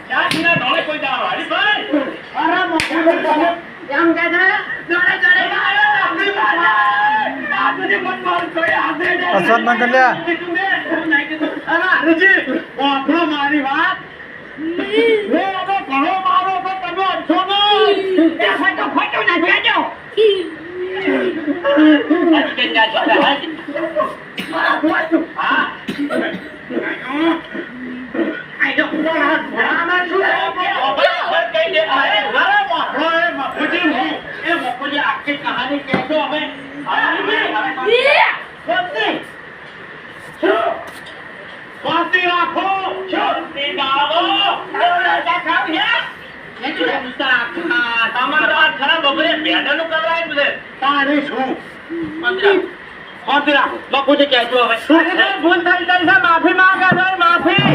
ક્યાં દિના ડોળે કોઈ દાડો હારી ભાઈ અરે મોકું એમ કહે છે દોડે દોડે આપણી બાજુ મન માર કોઈ હાથે દે અસર ન કર્યા અરે હરીજી ઓફરો મારી વાત રે હવે ઘણો મારો તો તમે અડશો નહીં એ ફટો ના દેજો હા આઈ ડો આમાં શું કઈ દે અરે મોકલો એ મોકુજી આખી કહાની કહેજો હવે શાંતિ રાખો શાંતિ ગાવો તમારા ખરાબ બબરે ભેડાનું કરાય છે તારે શું શાંતિ રાખો બાપુજી કહેજો હવે ભૂલ થઈ ગઈ છે માફી માંગે છે માફી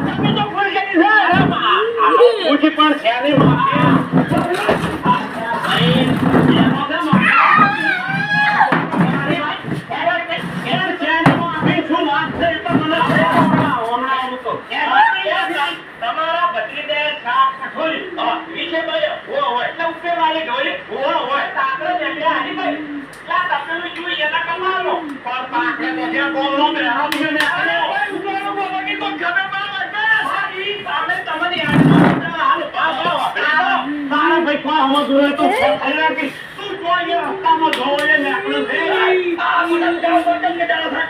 તમે તો ભૂલ કરી છે બાપુજી પણ છે ને માફી તમારા ભત્રીજે શાક છોડી વિશે ભાઈ હોય એટલે ઉપર વાળી ઢોળી હોય તાકડે દેખ્યા હારી ભાઈ લા તપેલું જોઈ એના કમાલો પણ પાકે દેખ્યા બોલનો મેરો દીને ઉકેલો બોલો કે તો ગમે માં સારી સામે તમને હાલ બાબા તારા ભાઈ કોઈ હમ દૂરે તો ખરા કે તું કોઈ રસ્તામાં જોયે ને આપણે દે આ મને જાવ તો કે ડાળા